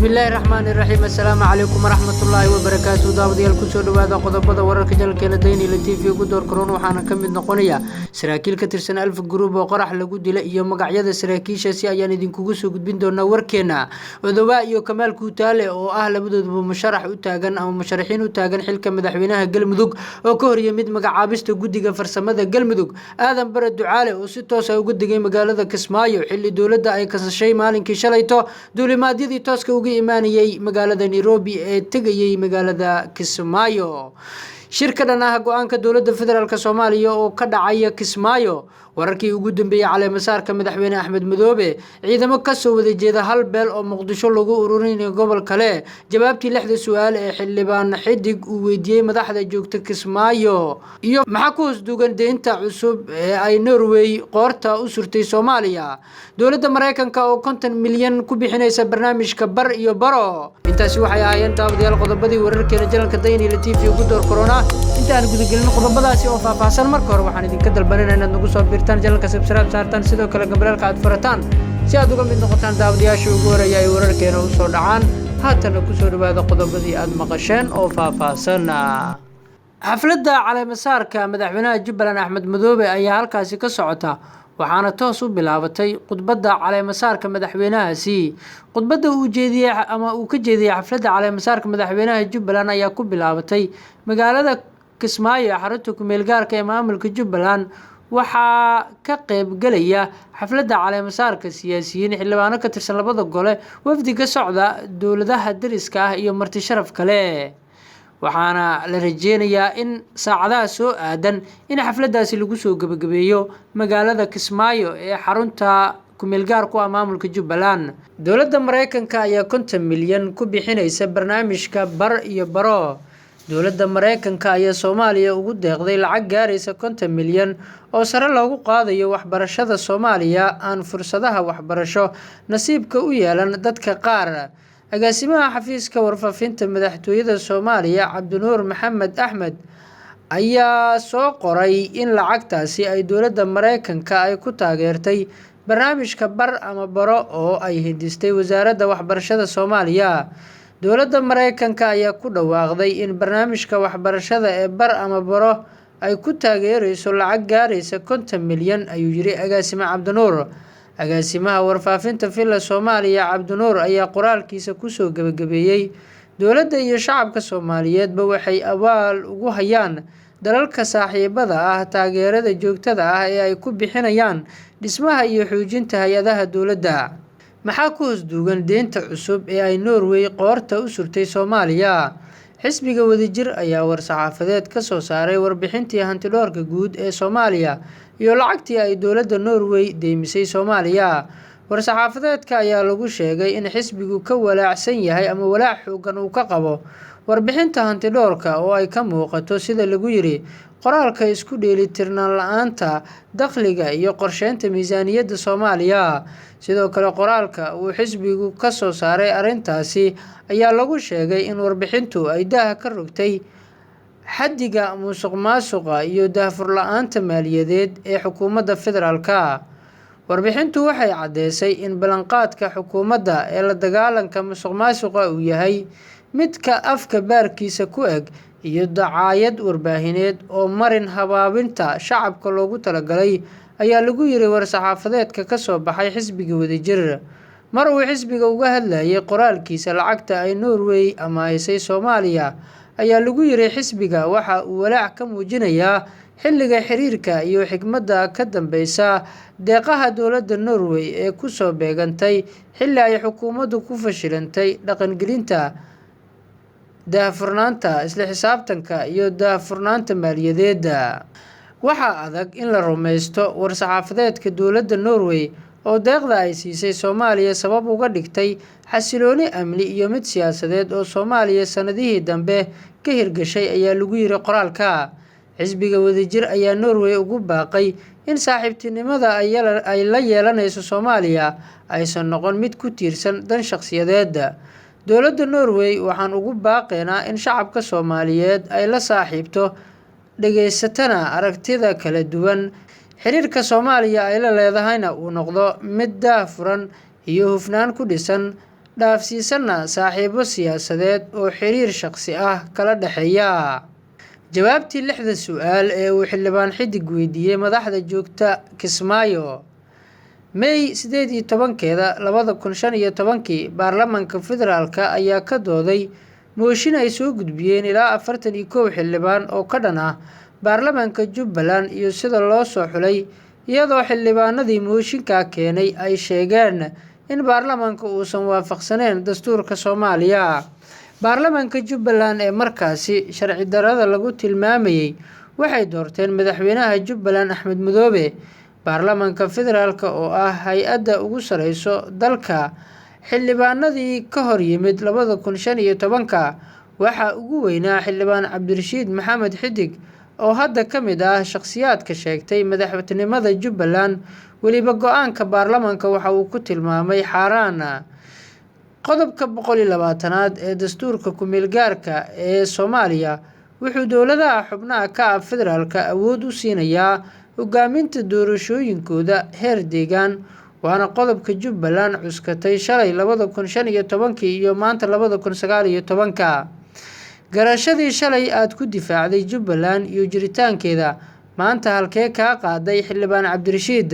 بسم الله الرحمن الرحيم السلام عليكم ورحمة الله وبركاته داوديال كسو دوادا قodobada wararka jalkeena daynila TV ugu door korona waxaana kamid noqonaya saraakiil ka tirsan alf group oo qarax lagu dilay iyo magacyada saraakiishaasi ayaan idinkugu soo gudbin doonaa warkeena Odowa iyo Kamaal Kuutaale oo ah labadooduba musharax u taagan ama musharaxiin u taagan xilka madaxweynaha Galmudug oo ka horyimid magacaabista guddiga farsamada Galmudug Aadan Bare Ducaale oo si toos ah ugu digay magaalada Kismaayo xilli dawladda ay kasashay maalinkii shalayto duulimaadyadii tooska ugu imaanayay magaalada Nairobi ee tagayay magaalada Kismaayo shirkadan ah go'aanka dawladda federaalka Soomaaliya oo ka dhacay Kismaayo wararkii ugu dambeeyay caleemasaarka madaxweyne Axmed Madoobe ciidamo ka soo wada jeeda hal beel oo Muqdisho lagu ururinayo gobol kale jawaabtii lixda su'aal ee xildhibaan xidig uu weydiiyay madaxda joogta Kismaayo iyo maxaa ku hosduugan deynta cusub ee ay Norway qoorta u surtay Soomaaliya dawladda Mareykanka oo 50 milyan ku bixinaysa barnaamijka bar iyo baro intaasi waxay ahaayeen daawadayaal qodobadii wararkeena jalanka daynila TV ugu door corona intaan gudagelin qodobadaasi oo faahfaahsan marka hore waxaan idinka dalbanaynaa inaad nagu soo biirtaan jalanka subscribe saartaan sidoo kale gambalaalka aad furataan si aad uga mid noqotaan daawadayaasha ugu horeeya ay wararkeena u soo dhacaan haatan ku soo dhawaada qodobadii aad maqasheen oo faahfaahsan xafladda caleemasaarka madaxweynaha Jubbaland Axmed Madoobe ayaa halkaasi ka socota waxaana toos u bilaabatay khudbadda caleemasaarka madaxweynahaasi khudbadda uu jeediyay ama uu ka jeediyay xafladda caleemasaarka madaxweynaha Jubbaland ayaa ku bilaabatay magaalada Kismaayo xarunta ku meel gaarka ee maamulka Jubbaland waxaa ka qayb galaya xafladda caleemasaarka siyaasiyiin xildhibaano ka tirsan labada gole wafdiga socda dawladaha dariska ah iyo marti sharaf kale waxaana la rajeynayaa in saacadaha soo aadan in xafladdaasi lagu soo gabagabeeyo magaalada Kismaayo ee xarunta ku meel gaar ku ah maamulka Jubbaland dawladda Mareykanka ayaa 50 milyan ku bixinaysa barnaamijka bar iyo baro dawladda Mareykanka ayaa Soomaaliya ugu deeqday lacag gaaraysa 50 milyan oo sare loogu qaadayo waxbarashada Soomaaliya aan fursadaha waxbarasho nasiibka u yeelan dadka qaar agaasimaha xafiiska warfaafinta madaxtooyada Soomaaliya Cabdinuur Maxamed Axmed ayaa soo qoray in lacagtaasi ay dawladda Mareykanka ay ku taageertay barnaamijka bar ama baro oo ay hindistay wasaaradda waxbarashada Soomaaliya dawladda Mareykanka ayaa ku dhawaaqday in barnaamijka waxbarashada ee bar ama baro ay ku taageerayso lacag gaaraysa 50 milyan ayuu yiri agaasima Cabdinuur agaasimaha warfaafinta Villa Soomaaliya Cabdinuur ayaa qoraalkiisa ku soo gabagabeeyay dawladda iyo shacabka Soomaaliyeedba waxay abaal ugu hayaan dalalka saaxiibada ah taageerada joogtada ah ee ay ku bixinayaan dhismaha iyo xoojinta hay'adaha dawladda maxaa ku hosduugan deynta cusub ee ay Norway qoorta u surtay Soomaaliya xisbiga wadajir ayaa war-saxaafadeed ka soo saaray warbixintii hantidhoorka guud ee Soomaaliya iyo lacagtii ay dawladda Norway deymisay Soomaaliya war-saxaafadeedka ayaa lagu sheegay in xisbigu ka walaacsan yahay ama walaac xoogan uu ka qabo warbixinta hantidhoorka oo ay ka muuqato sida lagu yiri qoraalka isku dheelitirnaan la'aanta dakhliga iyo qorsheynta miisaaniyadda Soomaaliya sidoo kale qoraalka uu xisbigu ka soo saaray arintaasi ayaa lagu sheegay in warbixintu ay daaha ka rogtay xaddiga musuqmaasuqa iyo daahfur la'aanta maaliyadeed ee xukuumadda federaalka warbixintu waxay cadeysay in ballanqaadka xukuumadda ee la dagaalanka musuqmaasuqa uu yahay midka afka baarkiisa ku eg iyo dacaayad warbaahineed oo marin habaabinta shacabka loogu talagalay ayaa lagu yiri war-saxaafadeedka ka soo baxay xisbiga wadajir mar uu xisbiga uga hadlayay qoraalkiisa lacagta ay Norway amaahisay Soomaaliya ayaa lagu yiri xisbiga waxa uu walaac ka muujinayaa xilliga xiriirka iyo xigmadda ka dambeysa deeqaha dawladda Norway ee ku soo beegantay xilli ay xukuumaddu ku fashilantay dhaqangelinta daahfurnaanta isla xisaabtanka iyo daahfurnaanta maaliyadeedda waxaa adag in la rumeysto war-saxaafadeedka dawladda Norway oo deeqda ay siisay Soomaaliya sabab uga dhigtay xasilooni amni iyo mid siyaasadeed oo Soomaaliya sanadihii dambe ka hirgashay ayaa lagu yiri qoraalka xisbiga wadajir ayaa Norway ugu baaqay in saaxiibtinimada ay la yeelanayso Soomaaliya aysan noqon mid ku tiirsan dan shakhsiyadeed dawladda Norway waxaan ugu baaqaynaa in shacabka Soomaaliyeed ay la saaxiibto dhageysatana aragtida kala duwan xiriirka Soomaaliya ay la leedahayna uu noqdo mid daahfuran iyo hufnaan ku dhisan dhaafsiisanna saaxiibo siyaasadeed oo xiriir shaqsi ah kala dhexeeya. jawaabtii 6da su'aal ee uu xildhibaan Xidig weydiiyey madaxda joogta Kismaayo. May 18-keeda 2015 baarlamaanka federaalka ayaa ka dooday mooshin ay soo gudbiyeen ilaa 41 xildhibaan oo ka dhan ah baarlamaanka Jubbaland iyo sida loo soo xulay, iyadoo xildhibaanadii mooshinka keenay ay sheegeen in baarlamaanka uusan waafaqsaneyn dastuurka Soomaaliya. baarlamaanka Jubbaland ee markaasi sharci darrada lagu tilmaamayay waxay doorteen madaxweynaha Jubbaland Axmed Madoobe. baarlamaanka federaalka oo ah hay-adda ugu sareyso dalka, xildhibaanadii ka hor yimid 2015 waxaa ugu weynaa xildhibaan Cabdirashiid Maxamed Xidig oo hadda ka mid ah shakhsiyaadka sheegtay madaxtinimada Jubbaland. weliba go-aanka baarlamaanka waxa uu ku tilmaamay xaaraan. qodobka 120aad ee dastuurka ku-meel gaarka ee Soomaaliya wuxuu dowladaha xubnaha ka ah federaalka awood u siinayaa hogaaminta doorashooyinkooda heer deegaan, waana qodobka Jubbaland cuskatay shalay 2015 iyo maanta 2019. garashadii shalay aad ku difaacday Jubbaland iyo jiritaankeeda maanta halkee kaa qaaday xildhibaan Cabdirashiid?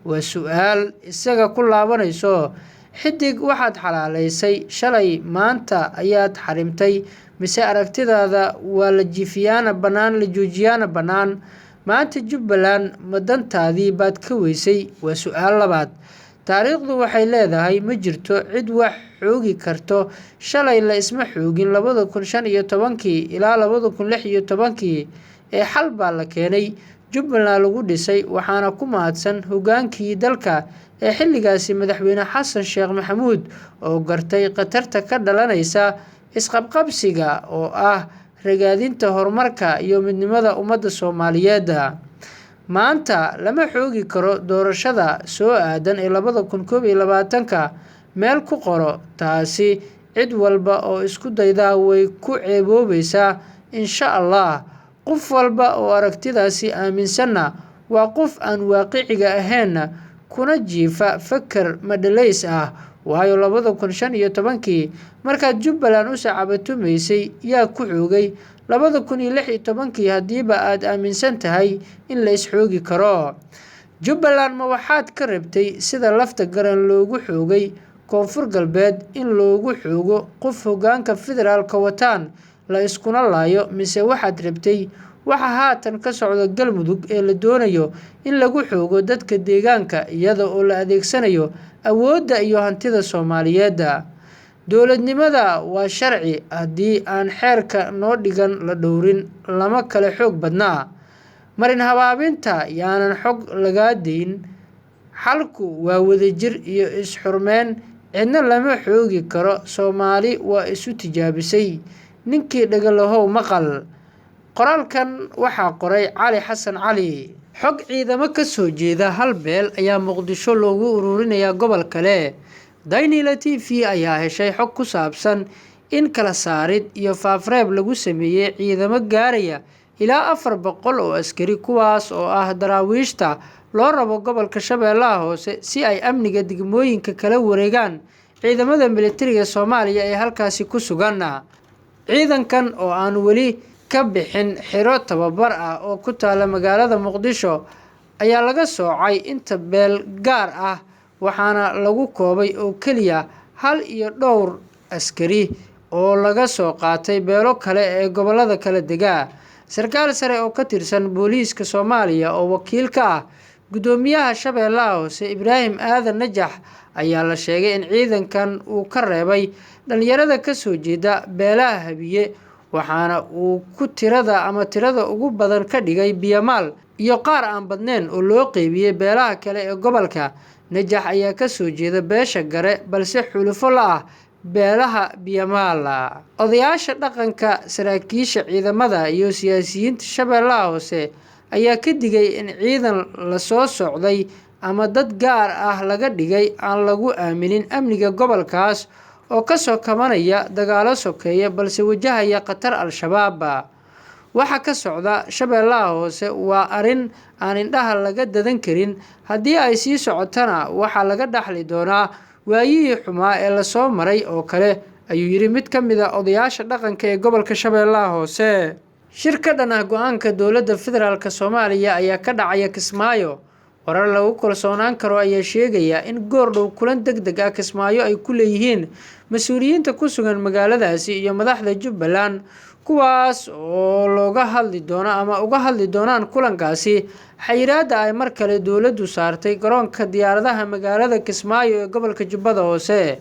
waa su'aal isaga ku laabanayso. Xidig waxaad xalaaleysay shalay, maanta ayaad xarimtay, mise aragtidaada waa la jiifiyaana bannaan la joojiyaana bannaan? maanta Jubbaland ma dantaadii baad ka weysay? waa su'aal labaad. taariikhdu waxay leedahay ma jirto cid wax xoogi karto. shalay la isma xoogin 2015 ilaa 2016 ee xal baa la keenay, Jubbaland lagu dhisay, waxaana ku mahadsan hogaankii dalka ee xilligaasi madaxweyne Xasan Sheekh Maxamuud oo gartay khatarta ka dhalanaysa isqabqabsiga oo ah ragaadinta horumarka iyo midnimada ummadda Soomaaliyeed. maanta lama xoogi karo doorashada soo aadan ee 2021 meel ku qoro taasi. cid walba oo isku dayda way ku ceeboobaysaa insha Allah. qof walba oo aragtidaasi aaminsanna waa qof aan waaqiciga ahayn, kuna jiifa fakar madhalays ah. waayo 2015 markaad Jubbaland u sacabatumaysay yaa ku xoogay? 2016 haddiiba aad aaminsan tahay in la isxoogi karo. Jubbaland ma waxaad ka rabtay sida lafta garan loogu xoogay Koonfur Galbeed in loogu xoogo qof hogaanka federaalka wataan la iskuna laayo, mise waxaad rabtay waxa haatan ka socda Galmudug ee la doonayo in lagu xoogo dadka deegaanka iyada oo la adeegsanayo awoodda iyo hantida Soomaaliyeed? dowladnimada waa sharci, haddii aan xeerka noo dhigan la dhowrin lama kala xoog badnaa. marin habaabinta yaanan xog laga dayn. xalku waa wadajir iyo is-xurmeyn. cidna lama xoogi karo. Soomaali waa isu tijaabisay. ninkii dhagalahow maqal. qoraalkan waxaa qoray Cali Xasan Cali. xog ciidamo ka soo jeeda hal beel ayaa Muqdisho loogu ururinayaa gobol kale. Daynila TV ayaa heshay xog ku saabsan in kala saarid iyo faafreeb lagu sameeyay ciidamo gaaraya ilaa 400 oo askari, kuwaas oo ah daraawiishta loo rabo gobolka Shabeellaha Hoose si ay amniga degmooyinka kala wareegaan ciidamada militariga Soomaaliya ee halkaasi ku sugan. ciidankan oo aan weli ka bixin xiro tababar ah oo ku taala magaalada Muqdisho ayaa laga soocay inta beel gaar ah, waxaana lagu koobay oo keliya 1 iyo dhowr askari oo laga soo qaatay beelo kale ee gobolada kala degaa. sarkaal sare oo ka tirsan booliiska Soomaaliya oo wakiil ka ah gudoomiyaha Shabeellaha Hoose Ibraahim Aadan Najax ayaa la sheegay in ciidankan uu ka reebay dhalinyarada ka soo jeeda beelaha Habiye, waxaana uu ku tirada ugu badan ka dhigay Biyamaal iyo qaar aan badnayn oo loo qeybiyay beelaha kale ee gobolka. Najax ayaa ka soo jeeda beesha Gare balse xulufo la ah beelaha Biyamaal. odayaasha dhaqanka, saraakiisha ciidamada iyo siyaasiyiinta Shabeellaha Hoose ayaa ka digay in ciidan la soo socday ama dad gaar ah laga dhigay aan lagu aaminin amniga gobolkaas oo ka soo kabanaya dagaalo sokeeye balse wajahaya khatar Al-Shabaab. waxa ka socda Shabeellaha Hoose waa arin aan indhaha laga dadan karin. haddii ay sii socotana waxaa laga dhaxli doonaa waayihii xumaa ee lasoo maray oo kale, ayuu yidhi mid ka mid a odayaasha dhaqanka ee gobolka Shabeellaha Hoose. Shir ka dhan ah go'aanka dowladda federaalka Soomaaliya ayaa ka dhacaya Kismaayo. Warar lagu kalsoonaan karo ayaa sheegaya in goordhow kulan degdeg ah Kismaayo ay ku leeyihiin mas'uuliyiinta ku sugan magaaladaasi iyo madaxda Jubbaland, kuwaas oo uga hadli doonaan kulankaasi xayiraadda ay mar kale dowladdu saartay garoonka diyaaradaha magaalada Kismaayo ee gobolka Jubbada Hoose.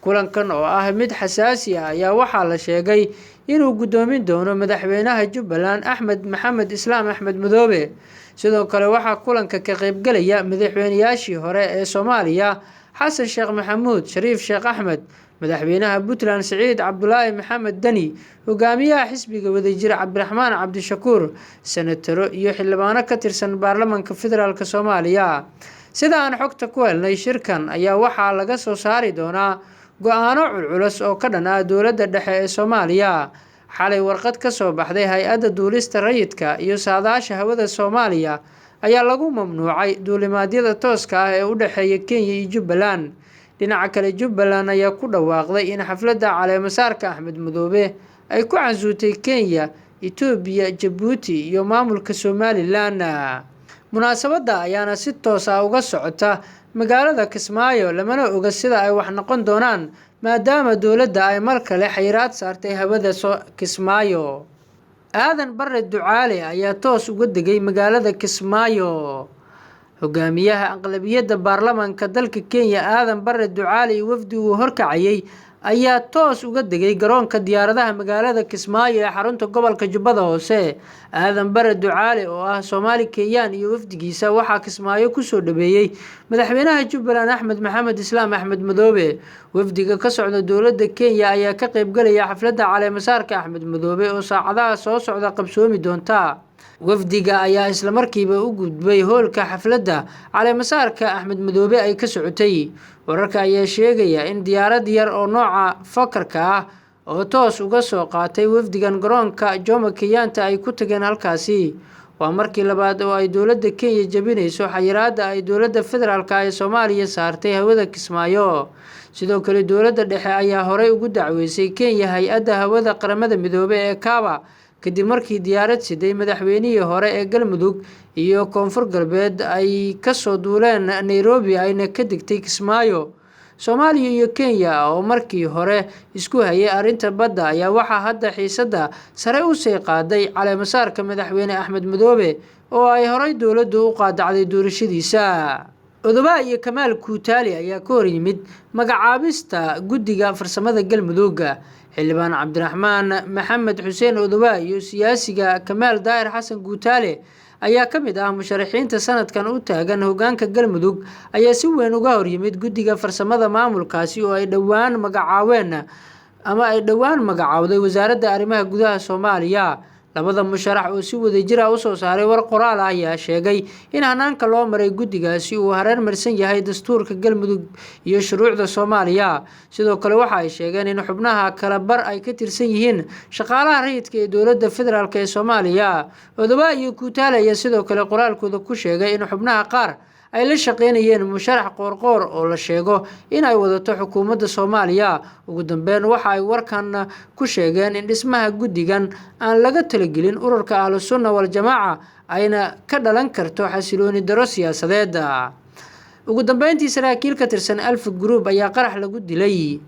Kulankan oo ah mid xasaasi ah ayaa waxaa la sheegay inuu gudoomin doono madaxweynaha Jubbaland Axmed Maxamed Islaam Axmed Madoobe. Sidoo kale waxaa kulanka ka qaybgalaya madaxweynayaashii hore ee Soomaaliya Xasan Sheekh Maxamuud, Shariif Sheekh Axmed, madaxweynaha Puntland Siciid Cabdulaahi Maxamed Dani, hogaamiyaha xisbiga wadajir Cabdiraxmaan Cabdishakuur, senataro iyo xildhibaano ka tirsan baarlamaanka federaalka Soomaaliya. Sida aan xogta ku helnay, shirkan ayaa waxaa laga soo saari doonaa go'aano culculus oo ka dhan ah dowladda dhexe ee Soomaaliya. Xalay warqad ka soo baxday hay'adda duulista rayidka iyo saadaasha hawada Soomaaliya ayaa lagu mamnuucay duulimaadyada tooska ah ee u dhexeeya Kenya iyo Jubbaland. Dhinaca kale, Jubbaland ayaa ku dhawaaqday in xafladda caleemasaarka Axmed Madoobe ay ku casuutay Kenya, Itoobiya, Jabuuti iyo maamulka Somaliland. Munaasabadda ayaana si toos ah uga socota magaalada Kismaayo, lamana oga sida ay wax noqon doonaan maadaama dowladda ay mar kale xayiraad saartay hawada Kismaayo. Aadan Barre Ducaale ayaa toos uga degay magaalada Kismaayo. Hogaamiyaha aqlabiyadda baarlamaanka dalka Kenya Aadan Barre Ducaale iyo wafdi uu horkacayay ayaa toos uga degay garoonka diyaaradaha magaalada Kismaayo ee xarunta gobolka Jubbada Hoose. Aadan Barre Ducaale oo ah Soomaali Kenyaan iyo wafdigiisa waxaa Kismaayo ku soo dhaweeyay madaxweynaha Jubbaland Axmed Maxamed Islaam Axmed Madoobe. Wafdiga ka socda dowladda Kenya ayaa ka qaybgalaya xafladda caleemasaarka Axmed Madoobe oo saacadaha soo socda qabsoomi doonta. Wafdiga ayaa isla markiiba u gudbay hoolka xafladda caleemasaarka Axmed Madoobe ay ka socotay. Wararka ayaa sheegaya in diyaarad yar oo nooca Fokker-ka ah oo toos uga soo qaatay wafdigan garoonka Jomo Kenyatta ay ku tageen halkaasi. Waa markii labaad oo ay dowladda Kenya jabinayso xayiraadda ay dowladda federaalka ee Soomaaliya saartay hawada Kismaayo. Sidoo kale, dowladda dhexe ayaa horey ugu dacweysay Kenya hay'adda hawada qaramada midoobay ee Kaba kadib markii diyaarad siday madaxweynihii hore ee Galmudug iyo Koonfur Galbeed ay ka soo duuleen Nairobi ayna ka degtay Kismaayo. Soomaaliya iyo Kenya oo markii hore isku hayay arrinta badda ayaa waxaa hadda xiisadda sare u sii qaaday caleemasaarka madaxweyne Axmed Madoobe oo ay horey dowladdu u qaadacday doorashadiisa. Odoba iyo Kamaal Kuutaali ayaa ka hor yimid magacaabista guddiga farsamada Galmudug. Xildhibaan Cabdiraxmaan Maxamed Xuseen Odoba iyo siyaasiga Kamaal Daahir Xasan Kuutaali ayaa ka mid ah musharaxiinta sanadkan u taagan hoggaanka Galmudug ayaa si weyn uga hor yimid guddiga farsamada maamulkaasi oo ay dhowaan magacawday wasaaradda arrimaha gudaha Soomaaliya. Labada musharax oo si wadajir ah u soo saaray war qoraal ah ayaa sheegay in hanaanka loo maray guddigaasi uu hareer marsan yahay dastuurka Galmudug iyo shuruucda Soomaaliya. Sidoo kale waxa ay sheegeen in xubnaha kala bar ay ka tirsan yihiin shaqaalaha rayidka ee dowladda federaalka ee Soomaaliya. Odoba iyo Kuutaali ayaa sidoo kale qoraalkooda ku sheegay in xubnaha qaar ay la shaqeynayeen musharax qoorqoor oo la sheego in ay wadato xukuumadda Soomaaliya. Ugu dambeyn waxa ay warkan ku sheegeen in dhismaha guddigan aan laga talagelin ururka Ahlusunna wal Jamaaca ayna ka dhalan karto xasilooni darro siyaasadeed. Ugu dambeyntii, saraakiil ka tirsan Alfa Group ayaa qarax lagu dilay.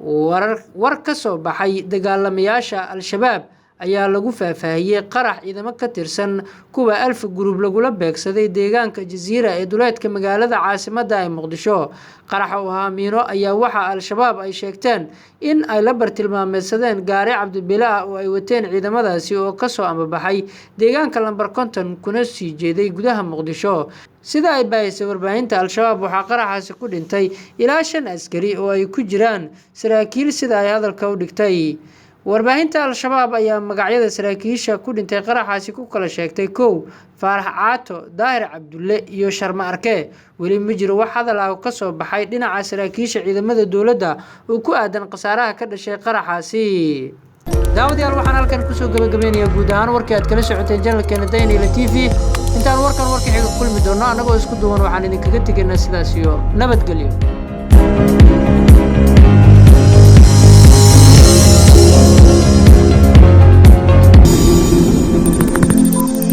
War ka soo baxay dagaalamayaasha Al-Shabaab ayaa lagu faahfaahiyay qarax ciidamo ka tirsan kuwa Alfa Group lagula beegsaday deegaanka Jasiira ee duleedka magaalada caasimadda ee Muqdisho. Qaraxa oo ahaa miino ayaa waxa Al-Shabaab ay sheegteen in ay la bartilmaameedsadeen gaari cabdibile ah oo ay wateen ciidamadaasi oo ka soo ambabaxay deegaanka lambar 50 kuna sii jeeday gudaha Muqdisho. Sida ay baahisay warbaahinta, Al-Shabaab waxaa qaraxaasi ku dhintay ilaa 5 askari oo ay ku jiraan saraakiil sida ay hadalka u dhigtay. Warbaahinta Al-Shabaab ayaa magacyada saraakiisha ku dhintay qaraxaasi ku kala sheegtay 1 Faarax Caato, Daahir Cabdulle iyo Sharma Arke. Weli ma jiro wax hadal ah oo ka soo baxay dhinaca saraakiisha ciidamada dowladda oo ku aadan khasaaraha ka dhashay qaraxaasi. daawadayaal, waxaan halkan kusoo gabagabeynayaa guud ahaan warkii aad kala socoteen channelkeena Daynila TV. intaan warkan xiga kulmi doono annagoo isku duwan waxaan idinkaga tegaynaa sidaas iyo nabadgelyo.